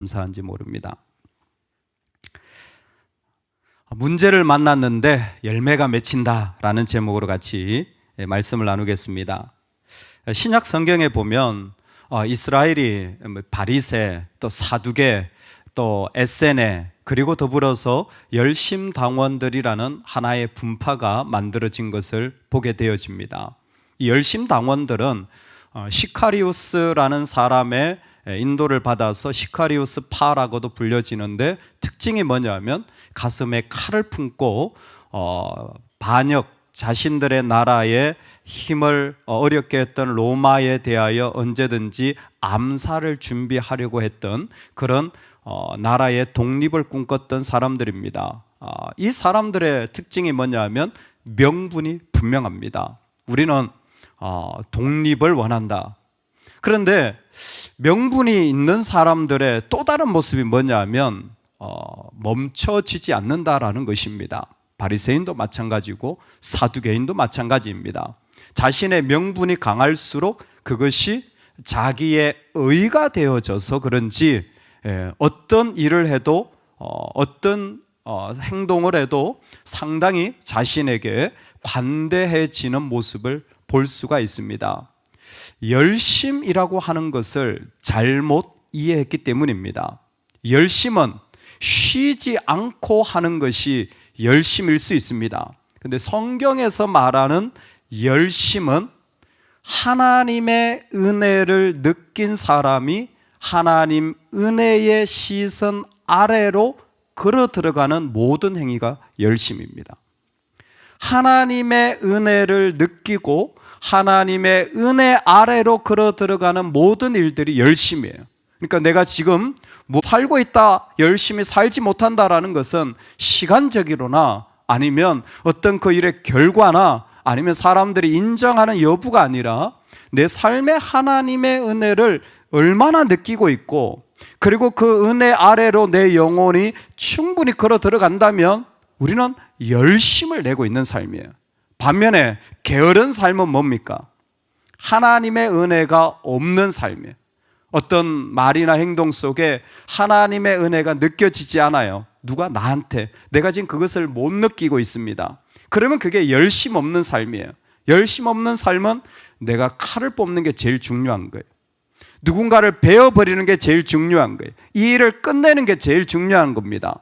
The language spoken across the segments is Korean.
감사한지 모릅니다. 문제를 만났는데 열매가 맺힌다라는 제목으로 같이 말씀을 나누겠습니다. 신약 성경에 보면 이스라엘이 바리새, 또 사두개, 또 에세네, 그리고 더불어서 열심당원들이라는 하나의 분파가 만들어진 것을 보게 되어집니다. 이 열심당원들은 시카리우스라는 사람의 인도를 받아서 시카리우스 파라고도 불려지는데, 특징이 뭐냐면 가슴에 칼을 품고 반역, 자신들의 나라의 힘을 어렵게 했던 로마에 대하여 언제든지 암살을 준비하려고 했던 그런 나라의 독립을 꿈꿨던 사람들입니다. 이 사람들의 특징이 뭐냐면 명분이 분명합니다. 우리는 독립을 원한다. 그런데 명분이 있는 사람들의 또 다른 모습이 뭐냐면 멈춰지지 않는다라는 것입니다. 바리새인도 마찬가지고 사두개인도 마찬가지입니다. 자신의 명분이 강할수록 그것이 자기의 의가 되어져서 그런지 어떤 일을 해도 어떤 행동을 해도 상당히 자신에게 관대해지는 모습을 볼 수가 있습니다. 열심이라고 하는 것을 잘못 이해했기 때문입니다. 열심은 쉬지 않고 하는 것이 열심일 수 있습니다. 그런데 성경에서 말하는 열심은 하나님의 은혜를 느낀 사람이 하나님 은혜의 시선 아래로 걸어 들어가는 모든 행위가 열심입니다. 하나님의 은혜를 느끼고 하나님의 은혜 아래로 걸어 들어가는 모든 일들이 열심이에요. 그러니까 내가 지금 살고 있다, 열심히 살지 못한다라는 것은 시간적이로나 아니면 어떤 그 일의 결과나 아니면 사람들이 인정하는 여부가 아니라 내 삶에 하나님의 은혜를 얼마나 느끼고 있고, 그리고 그 은혜 아래로 내 영혼이 충분히 걸어 들어간다면 우리는 열심을 내고 있는 삶이에요. 반면에 게으른 삶은 뭡니까? 하나님의 은혜가 없는 삶이에요. 어떤 말이나 행동 속에 하나님의 은혜가 느껴지지 않아요. 누가 나한테, 내가 지금 그것을 못 느끼고 있습니다. 그러면 그게 열심 없는 삶이에요. 열심 없는 삶은 내가 칼을 뽑는 게 제일 중요한 거예요. 누군가를 베어버리는 게 제일 중요한 거예요. 이 일을 끝내는 게 제일 중요한 겁니다.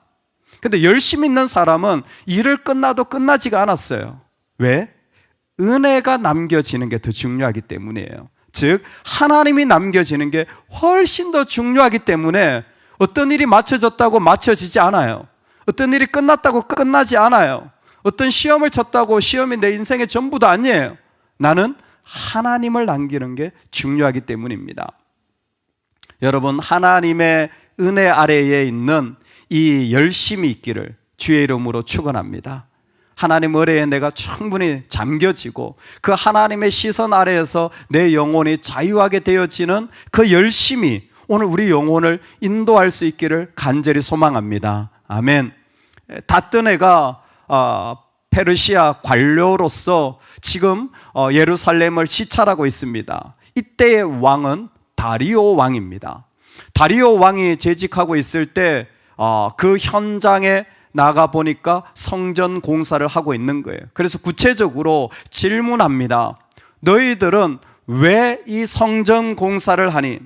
근데 열심 있는 사람은 일을 끝나도 끝나지가 않았어요. 왜? 은혜가 남겨지는 게 더 중요하기 때문이에요. 즉 하나님이 남겨지는 게 훨씬 더 중요하기 때문에 어떤 일이 맞춰졌다고 맞춰지지 않아요. 어떤 일이 끝났다고 끝나지 않아요. 어떤 시험을 쳤다고 시험이 내 인생의 전부도 아니에요. 나는 하나님을 남기는 게 중요하기 때문입니다. 여러분, 하나님의 은혜 아래에 있는 이 열심이 있기를 주의 이름으로 축원합니다. 하나님 은혜에 내가 충분히 잠겨지고 그 하나님의 시선 아래에서 내 영혼이 자유하게 되어지는 그 열심이 오늘 우리 영혼을 인도할 수 있기를 간절히 소망합니다. 아멘. 다뜨네가 페르시아 관료로서 지금 예루살렘을 시찰하고 있습니다. 이때의 왕은 다리오 왕입니다. 다리오 왕이 재직하고 있을 때 그 현장에 나가 보니까 성전 공사를 하고 있는 거예요. 그래서 구체적으로 질문합니다. 너희들은 왜 이 성전 공사를 하니?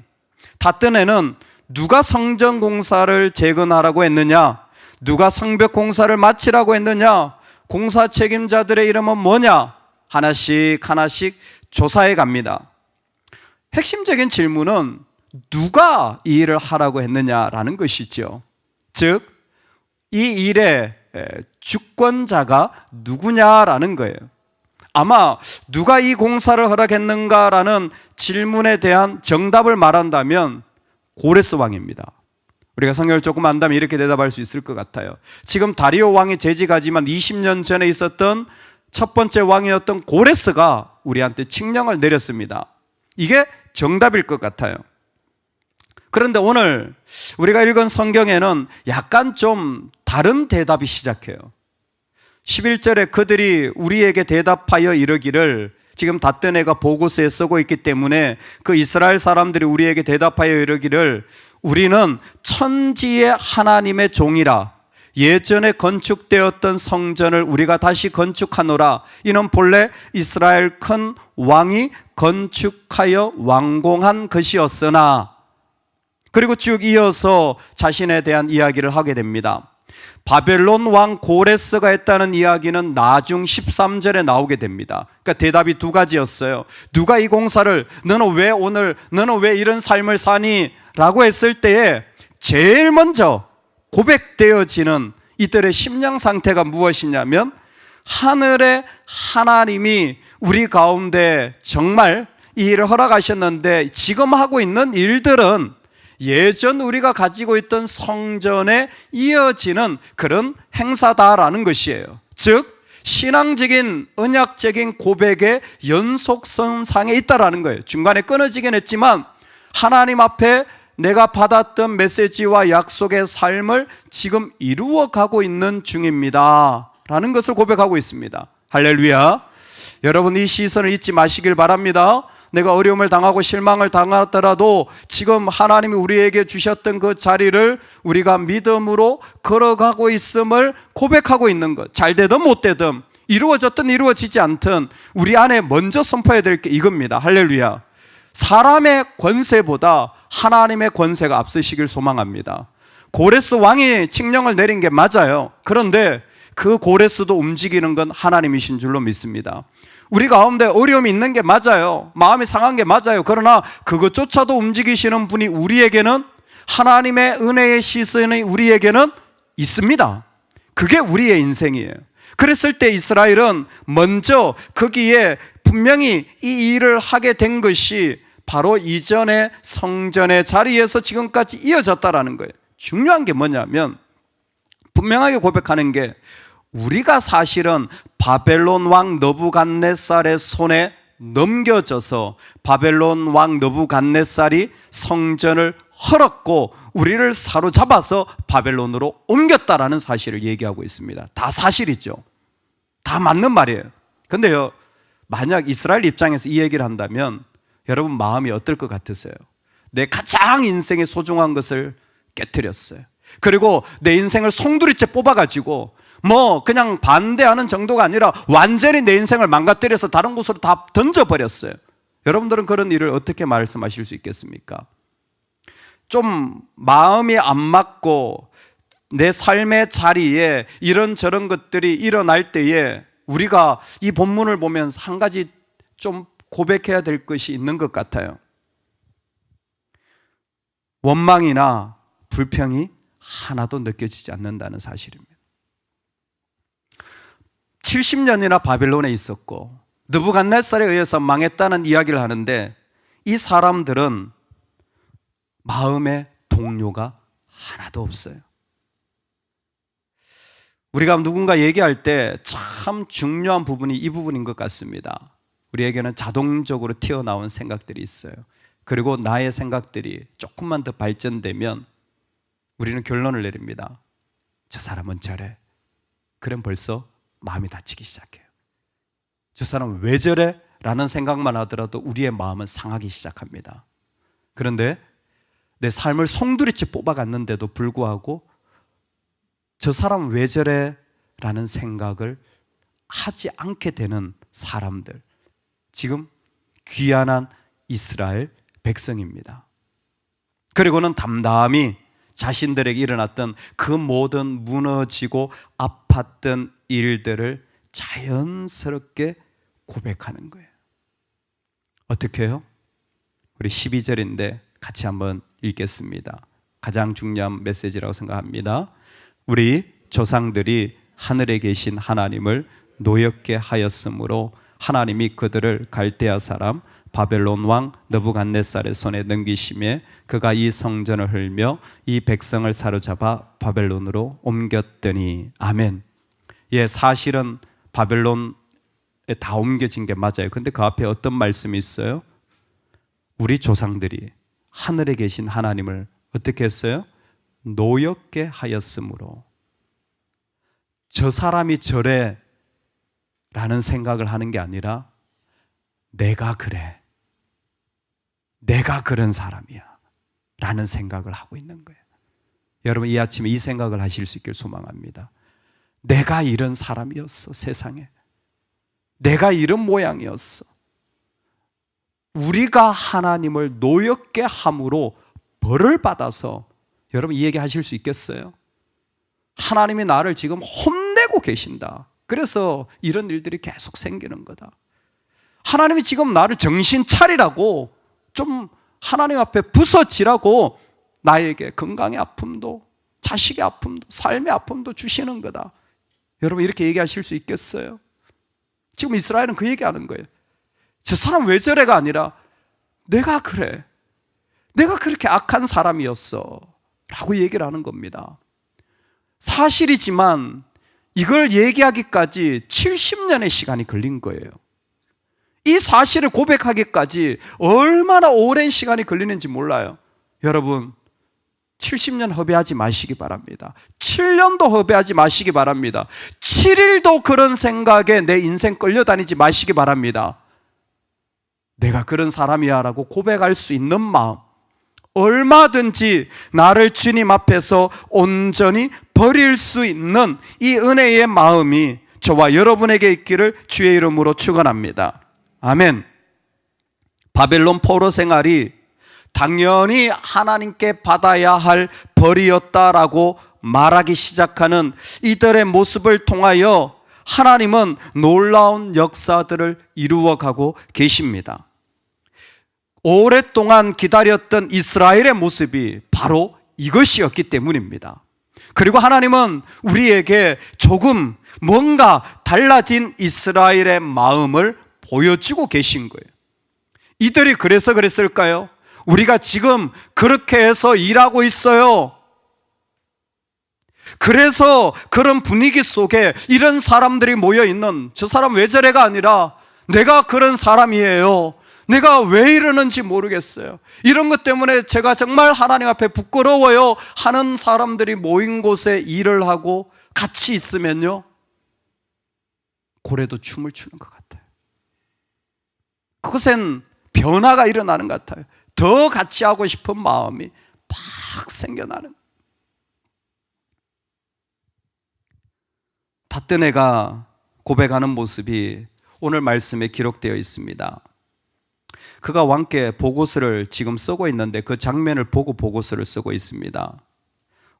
다뜨네는 누가 성전 공사를 재건하라고 했느냐? 누가 성벽 공사를 마치라고 했느냐? 공사 책임자들의 이름은 뭐냐? 하나씩 하나씩 조사해 갑니다. 핵심적인 질문은 누가 이 일을 하라고 했느냐라는 것이죠. 즉, 이 일의 주권자가 누구냐라는 거예요. 아마 누가 이 공사를 허락했는가라는 질문에 대한 정답을 말한다면 고레스 왕입니다. 우리가 성경을 조금 안다면 이렇게 대답할 수 있을 것 같아요. 지금 다리오 왕이 재직하지만 20년 전에 있었던 첫 번째 왕이었던 고레스가 우리한테 칙령을 내렸습니다. 이게 정답일 것 같아요. 그런데 오늘 우리가 읽은 성경에는 약간 좀 다른 대답이 시작해요. 11절에 그들이 우리에게 대답하여 이르기를, 지금 다뜨네가 보고서에 쓰고 있기 때문에 그 이스라엘 사람들이 우리에게 대답하여 이르기를 우리는 천지의 하나님의 종이라. 예전에 건축되었던 성전을 우리가 다시 건축하노라. 이는 본래 이스라엘 큰 왕이 건축하여 완공한 것이었으나. 그리고 쭉 이어서 자신에 대한 이야기를 하게 됩니다. 바벨론 왕 고레스가 했다는 이야기는 나중 13절에 나오게 됩니다. 그러니까 대답이 두 가지였어요. 누가 이 공사를, 너는 왜 이런 삶을 사니? 라고 했을 때에 제일 먼저 고백되어지는 이들의 심령 상태가 무엇이냐면, 하늘의 하나님이 우리 가운데 정말 이 일을 허락하셨는데 지금 하고 있는 일들은 예전 우리가 가지고 있던 성전에 이어지는 그런 행사다라는 것이에요. 즉 신앙적인 언약적인 고백의 연속선상에 있다라는 거예요. 중간에 끊어지긴 했지만 하나님 앞에 내가 받았던 메시지와 약속의 삶을 지금 이루어가고 있는 중입니다 라는 것을 고백하고 있습니다. 할렐루야. 여러분, 이 시선을 잊지 마시길 바랍니다. 내가 어려움을 당하고 실망을 당하더라도 지금 하나님이 우리에게 주셨던 그 자리를 우리가 믿음으로 걸어가고 있음을 고백하고 있는 것. 잘 되든 못 되든, 이루어졌든 이루어지지 않든 우리 안에 먼저 선포해야 될 게 이겁니다. 할렐루야. 사람의 권세보다 하나님의 권세가 앞서시길 소망합니다. 고레스 왕이 칙령을 내린 게 맞아요. 그런데 그 고레스도 움직이는 건 하나님이신 줄로 믿습니다. 우리 가운데 어려움이 있는 게 맞아요. 마음이 상한 게 맞아요. 그러나 그것조차도 움직이시는 분이 우리에게는, 하나님의 은혜의 시선이 우리에게는 있습니다. 그게 우리의 인생이에요. 그랬을 때 이스라엘은 먼저 거기에 분명히 이 일을 하게 된 것이 바로 이전의 성전의 자리에서 지금까지 이어졌다라는 거예요. 중요한 게 뭐냐면, 분명하게 고백하는 게, 우리가 사실은 바벨론 왕 느부갓네살의 손에 넘겨져서 바벨론 왕 느부갓네살이 성전을 헐었고 우리를 사로잡아서 바벨론으로 옮겼다라는 사실을 얘기하고 있습니다. 다 사실이죠. 다 맞는 말이에요. 근데요, 만약 이스라엘 입장에서 이 얘기를 한다면 여러분 마음이 어떨 것 같으세요? 내 가장 인생에 소중한 것을 깨트렸어요. 그리고 내 인생을 송두리째 뽑아가지고 그냥 반대하는 정도가 아니라 완전히 내 인생을 망가뜨려서 다른 곳으로 다 던져버렸어요. 여러분들은 그런 일을 어떻게 말씀하실 수 있겠습니까? 좀 마음이 안 맞고 내 삶의 자리에 이런저런 것들이 일어날 때에 우리가 이 본문을 보면서 한 가지 좀 고백해야 될 것이 있는 것 같아요. 원망이나 불평이 하나도 느껴지지 않는다는 사실입니다. 70년이나 바벨론에 있었고 느부갓네살에 의해서 망했다는 이야기를 하는데, 이 사람들은 마음의 동료가 하나도 없어요. 우리가 누군가 얘기할 때 참 중요한 부분이 이 부분인 것 같습니다. 우리에게는 자동적으로 튀어나온 생각들이 있어요. 그리고 나의 생각들이 조금만 더 발전되면 우리는 결론을 내립니다. 저 사람은 저래. 그럼 벌써 마음이 다치기 시작해요. 저 사람은 왜 저래? 라는 생각만 하더라도 우리의 마음은 상하기 시작합니다. 그런데 내 삶을 송두리째 뽑아갔는데도 불구하고 저 사람은 왜 저래? 라는 생각을 하지 않게 되는 사람들, 지금 귀환한 이스라엘 백성입니다. 그리고는 담담히 자신들에게 일어났던 그 모든 무너지고 아팠던 일들을 자연스럽게 고백하는 거예요. 어떻게 해요? 우리 12절인데 같이 한번 읽겠습니다. 가장 중요한 메시지라고 생각합니다. 우리 조상들이 하늘에 계신 하나님을 노엽게 하였으므로 하나님이 그들을 갈대아 사람 바벨론 왕 느부갓네살의 손에 넘기심에 그가 이 성전을 헐며 이 백성을 사로잡아 바벨론으로 옮겼더니. 아멘. 예, 사실은 바벨론에 다 옮겨진 게 맞아요. 근데 그 앞에 어떤 말씀이 있어요? 우리 조상들이 하늘에 계신 하나님을 어떻게 했어요? 노엽게 하였으므로. 저 사람이 저래 라는 생각을 하는 게 아니라 내가 그래, 내가 그런 사람이야 라는 생각을 하고 있는 거예요. 여러분, 이 아침에 이 생각을 하실 수 있길 소망합니다. 내가 이런 사람이었어, 세상에. 내가 이런 모양이었어. 우리가 하나님을 노엽게 함으로 벌을 받아서, 여러분 이 얘기 하실 수 있겠어요? 하나님이 나를 지금 혼내고 계신다. 그래서 이런 일들이 계속 생기는 거다. 하나님이 지금 나를 정신 차리라고, 좀 하나님 앞에 부서지라고 나에게 건강의 아픔도, 자식의 아픔도, 삶의 아픔도 주시는 거다. 여러분 이렇게 얘기하실 수 있겠어요? 지금 이스라엘은 그 얘기하는 거예요. 저 사람 왜 저래가 아니라 내가 그래, 내가 그렇게 악한 사람이었어 라고 얘기를 하는 겁니다. 사실이지만 이걸 얘기하기까지 70년의 시간이 걸린 거예요. 이 사실을 고백하기까지 얼마나 오랜 시간이 걸리는지 몰라요. 여러분 70년 허비하지 마시기 바랍니다. 7년도 허비하지 마시기 바랍니다. 7일도 그런 생각에 내 인생 끌려다니지 마시기 바랍니다. 내가 그런 사람이야 라고 고백할 수 있는 마음, 얼마든지 나를 주님 앞에서 온전히 버릴 수 있는 이 은혜의 마음이 저와 여러분에게 있기를 주의 이름으로 축원합니다. 아멘. 바벨론 포로 생활이 당연히 하나님께 받아야 할 벌이었다라고 말하기 시작하는 이들의 모습을 통하여 하나님은 놀라운 역사들을 이루어가고 계십니다. 오랫동안 기다렸던 이스라엘의 모습이 바로 이것이었기 때문입니다. 그리고 하나님은 우리에게 조금 뭔가 달라진 이스라엘의 마음을 보여주고 계신 거예요. 이들이 그래서 그랬을까요? 우리가 지금 그렇게 해서 일하고 있어요. 그래서 그런 분위기 속에 이런 사람들이 모여있는, 저 사람 왜 저래가 아니라 내가 그런 사람이에요. 내가 왜 이러는지 모르겠어요. 이런 것 때문에 제가 정말 하나님 앞에 부끄러워요 하는 사람들이 모인 곳에 일을 하고 같이 있으면요, 고래도 춤을 추는 것 같아요. 그것엔 변화가 일어나는 것 같아요. 더 같이 하고 싶은 마음이 팍 생겨나는. 닷드네가 고백하는 모습이 오늘 말씀에 기록되어 있습니다. 그가 왕께 보고서를 지금 쓰고 있는데 그 장면을 보고 보고서를 쓰고 있습니다.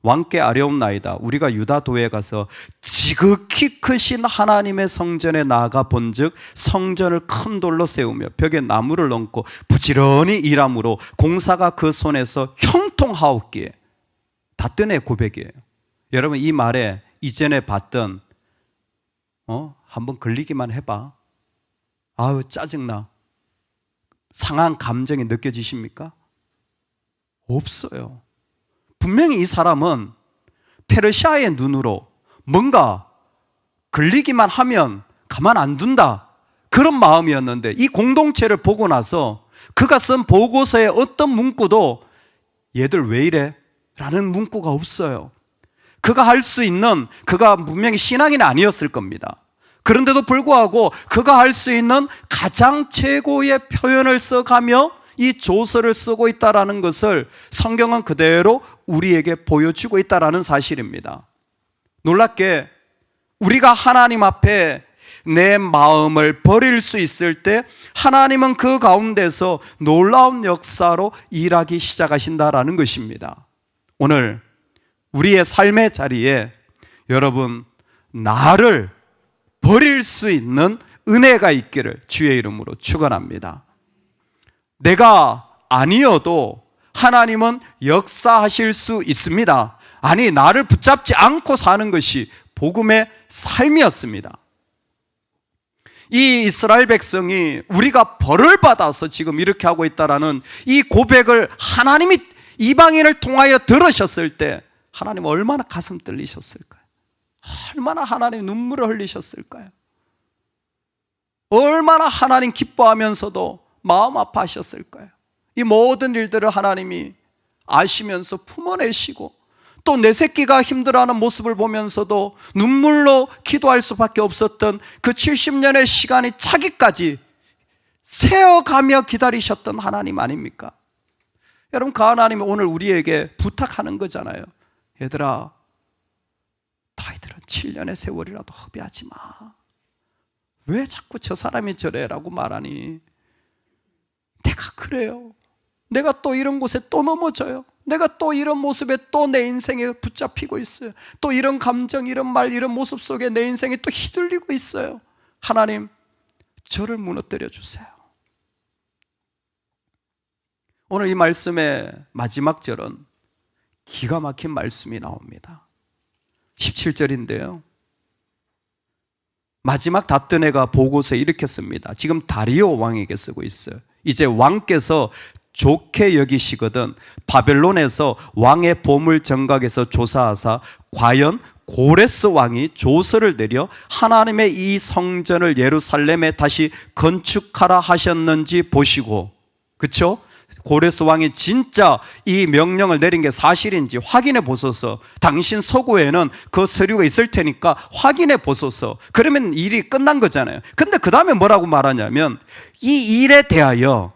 왕께 아뢰옵나이다. 우리가 유다도에 가서 지극히 크신 하나님의 성전에 나아가 본즉 성전을 큰 돌로 세우며 벽에 나무를 얹고 부지런히 일함으로 공사가 그 손에서 형통하옵기에. 닷드네의 고백이에요. 여러분 이 말에 이전에 봤던 한번 걸리기만 해봐, 아우 짜증나, 상한 감정이 느껴지십니까? 없어요. 분명히 이 사람은 페르시아의 눈으로 뭔가 걸리기만 하면 가만 안 둔다, 그런 마음이었는데 이 공동체를 보고 나서 그가 쓴 보고서의 어떤 문구도 얘들 왜 이래? 라는 문구가 없어요. 그가 할 수 있는, 그가 분명히 신앙인이 아니었을 겁니다. 그런데도 불구하고 그가 할 수 있는 가장 최고의 표현을 써가며 이 조서를 쓰고 있다는 것을 성경은 그대로 우리에게 보여주고 있다는 사실입니다. 놀랍게 우리가 하나님 앞에 내 마음을 버릴 수 있을 때 하나님은 그 가운데서 놀라운 역사로 일하기 시작하신다는 것입니다. 오늘 우리의 삶의 자리에 여러분 나를 버릴 수 있는 은혜가 있기를 주의 이름으로 축원합니다. 내가 아니어도 하나님은 역사하실 수 있습니다. 아니, 나를 붙잡지 않고 사는 것이 복음의 삶이었습니다. 이 이스라엘 백성이 우리가 벌을 받아서 지금 이렇게 하고 있다라는 이 고백을 하나님이 이방인을 통하여 들으셨을 때 하나님 얼마나 가슴 떨리셨을까요? 얼마나 하나님 눈물을 흘리셨을까요? 얼마나 하나님 기뻐하면서도 마음 아파하셨을까요? 이 모든 일들을 하나님이 아시면서 품어내시고 또 내 새끼가 힘들어하는 모습을 보면서도 눈물로 기도할 수밖에 없었던 그 70년의 시간이 차기까지 세어가며 기다리셨던 하나님 아닙니까? 여러분, 그 하나님이 오늘 우리에게 부탁하는 거잖아요. 얘들아, 너희들은 7년의 세월이라도 허비하지 마. 왜 자꾸 저 사람이 저래라고 말하니? 내가 그래요. 내가 또 이런 곳에 또 넘어져요. 내가 또 이런 모습에 또 내 인생에 붙잡히고 있어요. 또 이런 감정, 이런 말, 이런 모습 속에 내 인생이 또 휘둘리고 있어요. 하나님, 저를 무너뜨려 주세요. 오늘 이 말씀의 마지막 절은 기가 막힌 말씀이 나옵니다. 17절인데요. 마지막 닷드네가 보고서에 이렇게 씁니다. 지금 다리오 왕에게 쓰고 있어요. 이제 왕께서 좋게 여기시거든 바벨론에서 왕의 보물 정각에서 조사하사 과연 고레스 왕이 조서를 내려 하나님의 이 성전을 예루살렘에 다시 건축하라 하셨는지 보시고, 그렇죠? 고레스 왕이 진짜 이 명령을 내린 게 사실인지 확인해 보소서. 당신 서구에는 그 서류가 있을 테니까 확인해 보소서. 그러면 일이 끝난 거잖아요. 근데 그 다음에 뭐라고 말하냐면, 이 일에 대하여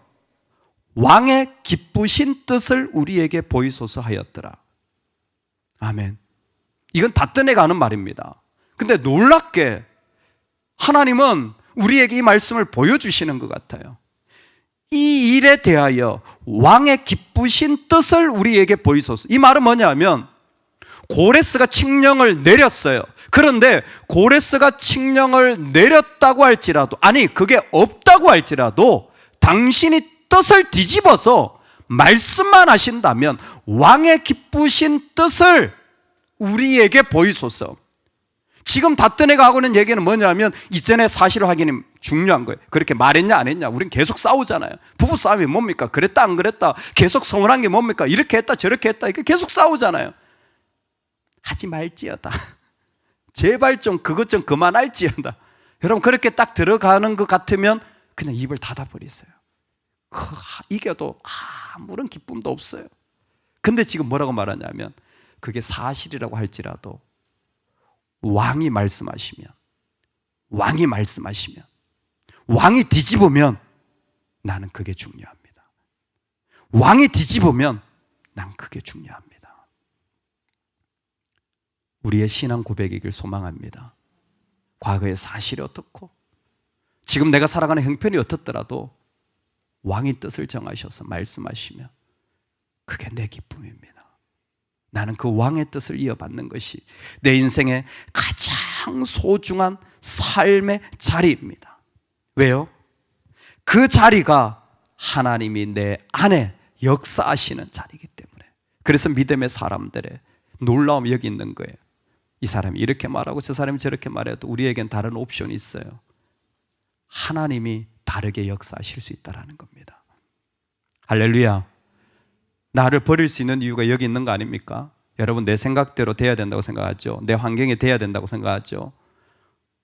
왕의 기쁘신 뜻을 우리에게 보이소서 하였더라. 아멘. 이건 닷드네가 하는 말입니다. 근데 놀랍게 하나님은 우리에게 이 말씀을 보여주시는 것 같아요. 이 일에 대하여 왕의 기쁘신 뜻을 우리에게 보이소서. 이 말은 뭐냐면, 고레스가 칙령을 내렸어요. 그런데 고레스가 칙령을 내렸다고 할지라도, 아니 그게 없다고 할지라도 당신이 뜻을 뒤집어서 말씀만 하신다면 왕의 기쁘신 뜻을 우리에게 보이소서. 지금 닷드네가 하고 있는 얘기는 뭐냐면, 이전의 사실 확인이 중요한 거예요. 그렇게 말했냐 안 했냐, 우린 계속 싸우잖아요. 부부 싸움이 뭡니까? 그랬다 안 그랬다, 계속 서운한 게 뭡니까? 이렇게 했다 저렇게 했다, 이렇게 계속 싸우잖아요. 하지 말지어다. 제발 좀 그것 좀 그만할지어다. 여러분, 그렇게 딱 들어가는 것 같으면 그냥 입을 닫아버리세요. 이겨도 아무런 기쁨도 없어요. 근데 지금 뭐라고 말하냐면, 그게 사실이라고 할지라도 왕이 말씀하시면, 왕이 뒤집으면 나는 그게 중요합니다. 왕이 뒤집으면 난 그게 중요합니다. 우리의 신앙 고백이길 소망합니다. 과거의 사실이 어떻고 지금 내가 살아가는 형편이 어떻더라도 왕이 뜻을 정하셔서 말씀하시면 그게 내 기쁨입니다. 나는 그 왕의 뜻을 이어받는 것이 내 인생의 가장 소중한 삶의 자리입니다. 왜요? 그 자리가 하나님이 내 안에 역사하시는 자리이기 때문에. 그래서 믿음의 사람들의 놀라움이 여기 있는 거예요. 이 사람이 이렇게 말하고 저 사람이 저렇게 말해도 우리에겐 다른 옵션이 있어요. 하나님이 다르게 역사하실 수 있다는 겁니다. 할렐루야. 나를 버릴 수 있는 이유가 여기 있는 거 아닙니까? 여러분, 내 생각대로 돼야 된다고 생각하죠? 내 환경에 돼야 된다고 생각하죠?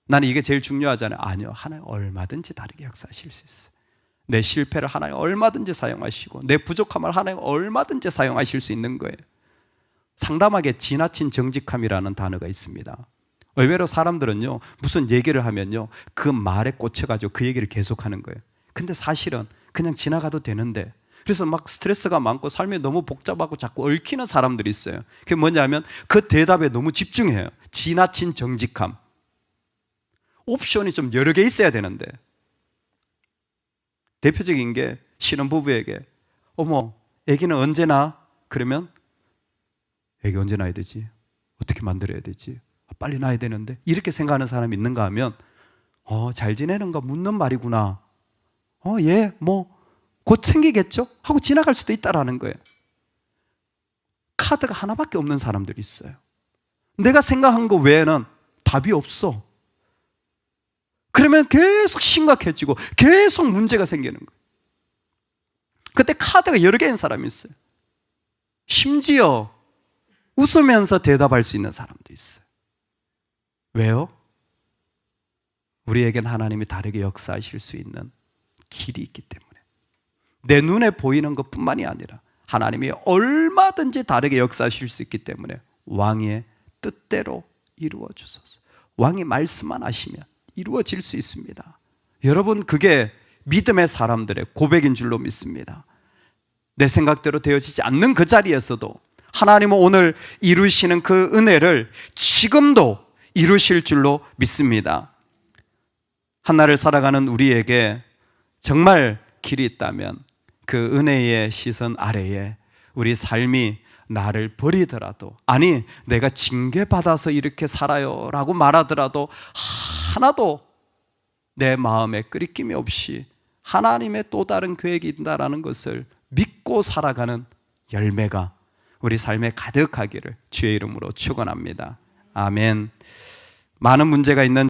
나는 이게 제일 중요하잖아요. 아니요, 하나님 얼마든지 다르게 역사하실 수 있어요. 내 실패를 하나님 얼마든지 사용하시고 내 부족함을 하나님 얼마든지 사용하실 수 있는 거예요. 상담하게 지나친 정직함이라는 단어가 있습니다. 의외로 사람들은요, 무슨 얘기를 하면요, 그 말에 꽂혀가지고 그 얘기를 계속하는 거예요. 근데 사실은 그냥 지나가도 되는데, 그래서 막 스트레스가 많고 삶이 너무 복잡하고 자꾸 얽히는 사람들이 있어요. 그게 뭐냐면 그 대답에 너무 집중해요. 지나친 정직함. 옵션이 좀 여러 개 있어야 되는데, 대표적인 게 신혼부부에게 어머, 아기는 언제 나? 그러면 아기 언제 낳아야 되지? 어떻게 만들어야 되지? 빨리 낳아야 되는데, 이렇게 생각하는 사람이 있는가 하면 잘 지내는가 묻는 말이구나. 예, 뭐 곧 생기겠죠? 하고 지나갈 수도 있다라는 거예요. 카드가 하나밖에 없는 사람들이 있어요. 내가 생각한 거 외에는 답이 없어. 그러면 계속 심각해지고 계속 문제가 생기는 거예요. 그때 카드가 여러 개인 사람이 있어요. 심지어 웃으면서 대답할 수 있는 사람도 있어요. 왜요? 우리에겐 하나님이 다르게 역사하실 수 있는 길이 있기 때문에. 내 눈에 보이는 것뿐만이 아니라 하나님이 얼마든지 다르게 역사하실 수 있기 때문에 왕의 뜻대로 이루어 주소서. 왕이 말씀만 하시면 이루어질 수 있습니다. 여러분, 그게 믿음의 사람들의 고백인 줄로 믿습니다. 내 생각대로 되어지지 않는 그 자리에서도 하나님은 오늘 이루시는 그 은혜를 지금도 이루실 줄로 믿습니다. 한날을 살아가는 우리에게 정말 길이 있다면 그 은혜의 시선 아래에 우리 삶이 나를 버리더라도, 아니 내가 징계받아서 이렇게 살아요 라고 말하더라도 하나도 내 마음에 끄리낌이 없이 하나님의 또 다른 계획이 있다는 것을 믿고 살아가는 열매가 우리 삶에 가득하기를 주의 이름으로 축원합니다. 아멘. 많은 문제가 있는